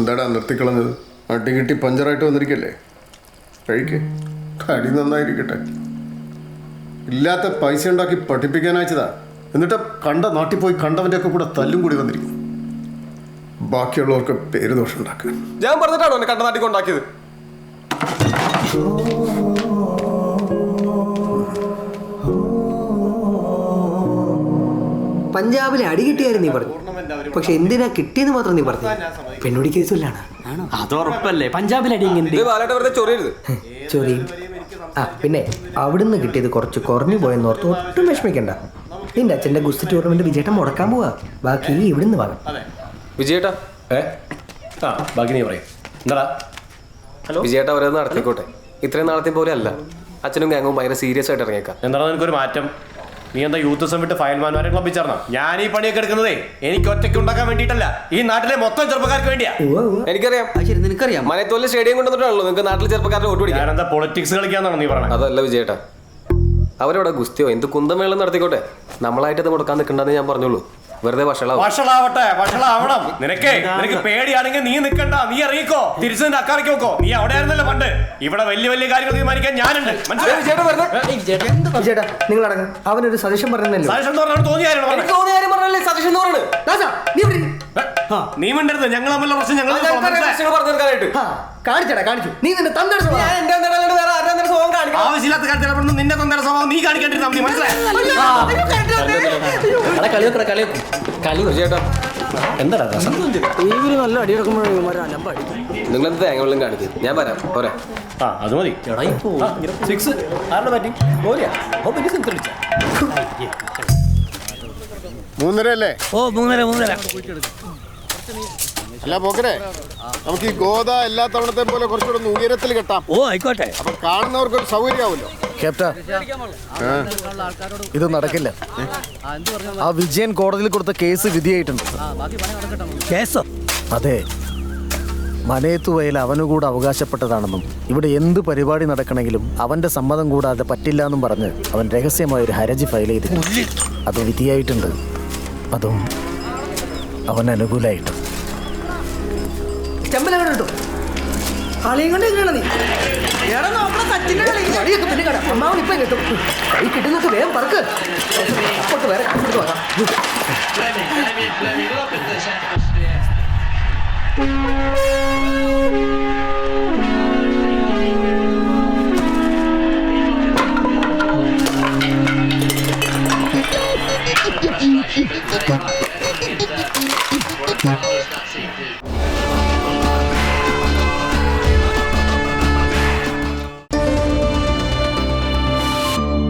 എന്താടാ നിർത്തിക്കളഞ്ഞത്? അടി കിട്ടി പഞ്ചറായിട്ട് വന്നിരിക്കല്ലേ? കഴിക്കേ, കടി നന്നായിരിക്കട്ടെ. ഇല്ലാത്ത പൈസ ഉണ്ടാക്കി പഠിപ്പിക്കാൻ അയച്ചതാ. എന്നിട്ട് കണ്ട നാട്ടിൽ പോയി കണ്ടവൻ്റെ ഒക്കെ കൂടെ തല്ലും കൂടി വന്നിരിക്കും. ബാക്കിയുള്ളവർക്ക് പേര് ദോഷം ഉണ്ടാക്കാൻ. ഞാൻ പറഞ്ഞിട്ടാണോ എന്നെ കണ്ട നാട്ടിൽ കൊണ്ടാക്കിയത്? പഞ്ചാബിലെ അടി കിട്ടിയാലും നീ പറഞ്ഞു, പക്ഷെ എന്തിനാ കിട്ടിയെന്ന് മാത്രം നീ പറഞ്ഞു. പെണ്ണുടി കേസിലാണ്. അത് ഉറപ്പല്ലേ? പഞ്ചാബിൽ അടി ചൊറിയും. ആ പിന്നെ അവിടുന്ന് കിട്ടിയത് കുറച്ച് കുറഞ്ഞു പോയെന്നോർത്ത് ഒട്ടും വിഷമിക്കണ്ട. നിന്റെ അച്ഛൻ്റെ ഗുസ്തി ടൂർണമെന്റ് വിജയേട്ടൻ മുടക്കാൻ പോവാ. ബാക്കി ഇവിടുന്ന് വാങ്ങാം. വിജയേട്ടാ, ബാക്കി നീ പറയും. എന്താടാ? ഹലോ വിജയേട്ടാ, അവരത് നടത്തിക്കോട്ടെ. ഇത്രയും നാളത്തെ പോലെ അല്ല. അച്ഛനും ഗാങ്ങും ഭയങ്കര സീരിയസ് ആയിട്ട് ഇറങ്ങിയേക്കാം. എന്താണ് നിനക്കൊരു മാറ്റം? നീ എന്താ യൂത്ത് വിട്ട് ഫയൽമാൻമാരെ ക്ലബ്ബിൽ ചേർന്നോ? ഞാൻ ഈ പണിയൊക്കെ എടുക്കുന്നതേ എനിക്ക് ഒറ്റയ്ക്ക് ഉണ്ടാക്കാൻ വേണ്ടിയിട്ടല്ല, ഈ നാട്ടിലെ മൊത്തം ചെറുപ്പക്കാർക്ക് വേണ്ടിയാ. എനിക്കറിയാം, നിനക്കറിയാം. മനത്തോലെ സ്റ്റേഡിയം കൊണ്ടുവന്നിട്ടാണല്ലോ നിങ്ങൾക്ക് നാട്ടിലെ ചെറുപ്പക്കാരുടെ വോട്ട് പിടിക്കാൻ. ഞാനെന്താ പൊളിറ്റിക്സ് കളിക്കാന്നാണോ നീ പറഞ്ഞത്? അതല്ല വിജയേട്ടാ, അവരവിടെ ഗുസ്തിയോ എന്ത് കുന്തമേളം നടത്തിക്കോട്ടെ. നമ്മളായിട്ട് അത് കൊടുക്കാൻ നിൽക്കണ്ടെന്ന് ഞാൻ പറഞ്ഞോളൂ. വെറുതെ വഷളാവണം. നിനക്ക് പേടിയാണെങ്കിൽ നീ നിൽക്കണ്ട, നീ അറിയിക്കോ. തിരിച്ചു നിന്റെ അക്കാലയ്ക്ക് നോക്കോ. നീ അവിടെ ആയിരുന്നല്ലോ പണ്ട്. ഇവിടെ വലിയ വലിയ കാര്യങ്ങൾ തീരുമാനിക്കാൻ ഞാനുണ്ട്. ചേട്ടാ നിങ്ങൾ അടങ്ങ്. അവനൊരു സജഷൻ പറഞ്ഞല്ലോ. നീ മിണ്ടരുത്. ഞങ്ങൾ തമ്മിലുള്ള പ്രശ്നം ഞങ്ങൾ കാണിച്ചടാ, കാണിച്ചു. നീ നിന്റെ തന്തയുടെ ആവശ്യമില്ലാത്ത കാര്യത്തിൽ നിന്റെ തന്തയുടെ സ്വഭാവം നീ കാണിക്കേണ്ടിരുന്ന നല്ല അടിയെടുക്കുമ്പോഴേ നിങ്ങളെന്ത് തേങ്ങ കാണിക്കും. ഞാൻ വരാം. പോരാ, അത് മതി. 6 ആരുടെ ബാറ്റിംഗ്? 3:30 അല്ലേ? ഓ 3:30. അല്ല പോക്കരെ, നമുക്ക് ഈ ഗോദ എല്ലാ തവണത്തെ പോലെ കുറച്ചുകൂടെ ഒന്ന് ഉയരത്തിൽ കെട്ടാം. ഓ ആയിക്കോട്ടെ. അപ്പൊ കാണുന്നവർക്കൊരു സൗകര്യമാവുമല്ലോ. ക്യാപ്റ്റൻ, ഇത് നടക്കില്ല. ആ വിജയൻ കോടതിയിൽ കൊടുത്ത കേസ് വിധിയായിട്ടുണ്ട്. കേസോ? അതെ, മനയത്തുവയൽ അവനുകൂടെ അവകാശപ്പെട്ടതാണെന്നും ഇവിടെ എന്ത് പരിപാടി നടക്കണമെങ്കിലും അവന്റെ സമ്മതം കൂടാതെ പറ്റില്ല എന്നും പറഞ്ഞ് അവൻ രഹസ്യമായ ഒരു ഹർജി ഫയൽ ചെയ്തു. അത് വിധിയായിട്ടുണ്ട്. അതും അവൻ അനുകൂലമായിട്ട്. ചെമ്പലോ കളിയും കൊണ്ട് എങ്ങനെയാണ് നീ? അമ്മാവൻ ഇപ്പം കിട്ടും. കൈ കിട്ടുന്നൊക്കെ വേഗം പറക്ക്. അപ്പോട്ട് വേറെ വാങ്ങാം.